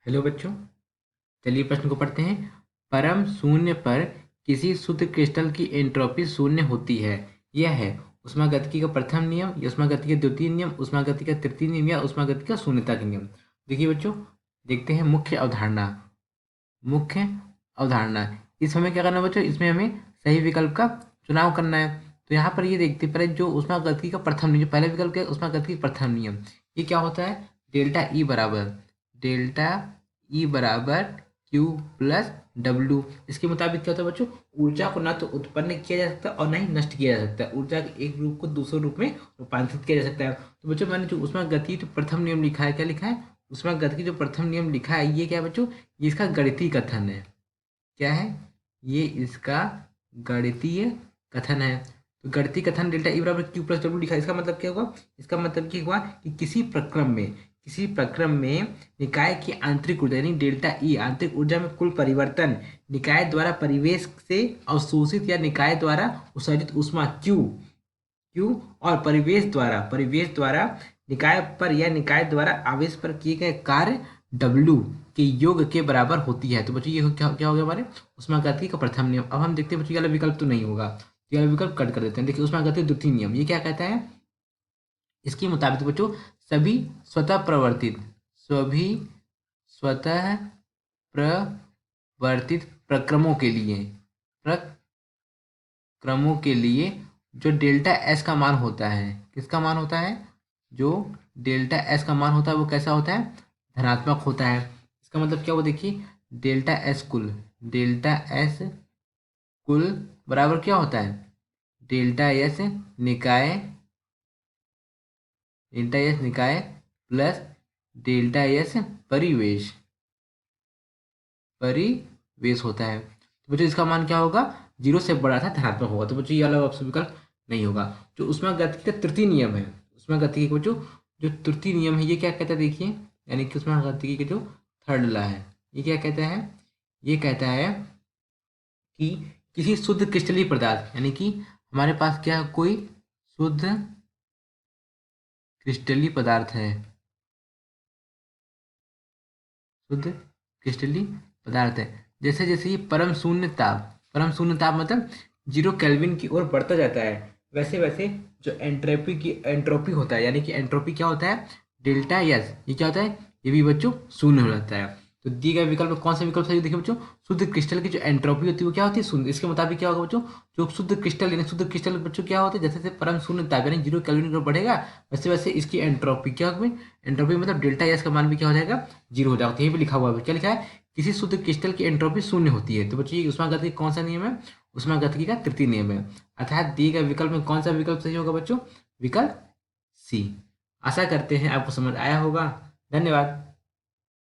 Hello बच्चों, चलिए प्रश्न को पढ़ते हैं। परम शून्य पर किसी शुद्ध क्रिस्टल की एंट्रोपी शून्य होती है। यह है ऊष्मागतिकी का प्रथम नियम, या ऊष्मागतिकी का द्वितीय नियम, ऊष्मागतिकी का तृतीय नियम, या ऊष्मागतिकी का शून्यता का नियम। देखिए बच्चों, देखते हैं मुख्य अवधारणा। मुख्य अवधारणा, इस हमें क्या करना है बच्चों, इसमें हमें सही विकल्प का चुनाव करना है। तो यहाँ पर ये देखते हैं पहले जो ऊष्मागतिकी का प्रथम नियम, जो पहला विकल्प क्या है, ऊष्मागतिकी का प्रथम नियम। ये क्या होता है, डेल्टा ई बराबर क्यू प्लस डब्ल्यू। इसके मुताबिक क्या होता है बच्चों, ऊर्जा को ना तो उत्पन्न किया जा सकता और ना ही नष्ट किया जा सकता है। ऊर्जा के एक रूप को दूसरे रूप में रूपांतरित किया जा सकता है। तो बच्चों मैंने जो ऊष्मागतिकी जो प्रथम नियम लिखा है, क्या लिखा है, ऊष्मागतिकी जो प्रथम नियम लिखा है, ये क्या है बच्चों, ये इसका गणितीय कथन है। क्या है, ये इसका गणितीय कथन है। तो गणितीय कथन डेल्टा ई बराबर क्यू प्लस डब्ल्यू लिखा है, इसका मतलब क्या होगा, इसका मतलब ये हुआ कि किसी प्रक्रम में निकाय की आंतरिक ऊर्जा यानी डेल्टा ई आंतरिक ऊर्जा में कुल परिवर्तन, निकाय द्वारा परिवेश से अवशोषित या निकाय द्वारा उत्सर्जित ऊष्मा क्यू और परिवेश द्वारा निकाय पर या निकाय द्वारा आवेश पर किए गए कार्य डब्ल्यू के योग के बराबर होती है। तो बच्चों ये क्या क्या हो गया हमारे ऊष्मागतिकी का प्रथम नियम। अब हम देखते हैं बच्चों, ये वाला विकल्प तो नहीं होगा, तो ये वाला विकल्प कट कर देते हैं। देखिए ऊष्मागतिकी द्वितीय नियम ये क्या कहता है, इसके मुताबिक बच्चों सभी सभी स्वतः प्रवर्तित प्रक्रमों के लिए जो डेल्टा एस का मान होता है, किसका मान होता है, जो डेल्टा एस का मान होता है वो कैसा होता है, धनात्मक होता है। इसका मतलब क्या हुआ, देखिए डेल्टा एस कुल बराबर क्या होता है, डेल्टा एस निकाय प्लस डेल्टा एस परिवेश परिवेश होता है। तो बच्चों इसका मान क्या होगा, जीरो से बड़ा था धनात्मक होगा। तो बच्चों ये वाला ऑप्शन विकल्प नहीं होगा। जो ऊष्मागतिकी का तृतीय नियम है, ऊष्मागतिकी का बच्चों जो तृतीय नियम है, ये क्या कहता है, देखिए यानी कि ऊष्मागतिकी का जो थर्ड लॉ है, ये क्या कहता है, ये कहता है कि किसी शुद्ध क्रिस्टलीय पदार्थ यानी कि हमारे पास क्या कोई शुद्ध क्रिस्टलीय पदार्थ है, शुद्ध क्रिस्टलीय पदार्थ है, जैसे जैसे ये परम शून्य ताप मतलब 0 केल्विन की ओर बढ़ता जाता है, वैसे वैसे जो एंट्रोपी होता है, यानी कि एंट्रोपी क्या होता है, डेल्टा एस, ये क्या होता है, ये भी बच्चों शून्य हो जाता है। तो दिए गए विकल्प में कौन सा विकल्प सही, देखिए बच्चों शुद्ध क्रिस्टल की जो एंट्रोपी होती है वो क्या होती है, शून्य। इसके मुताबिक क्या होगा बच्चों, जो शुद्ध क्रिस्टल बच्चों क्या होते हैं, जैसे जैसे परम शून्य ताप यानी 0 केल्विन की ओर बढ़ेगा, वैसे वैसे इसकी एंट्रोपी क्या होगी, एंट्रोपी मतलब डेल्टा एस का मान भी क्या हो जाएगा, जीरो हो जाएगा। तो यहीं पे लिखा हुआ है, क्या लिखा है, किसी शुद्ध क्रिस्टल की एंट्रोपी शून्य होती है। तो बच्चों ये ऊष्मागतिकी कौन सा नियम है, ऊष्मागतिकी का तृतीय नियम है। अर्थात दिए गए विकल्प में कौन सा विकल्प सही होगा बच्चों, विकल्प सी। आशा करते हैं आपको समझ आया होगा। धन्यवाद।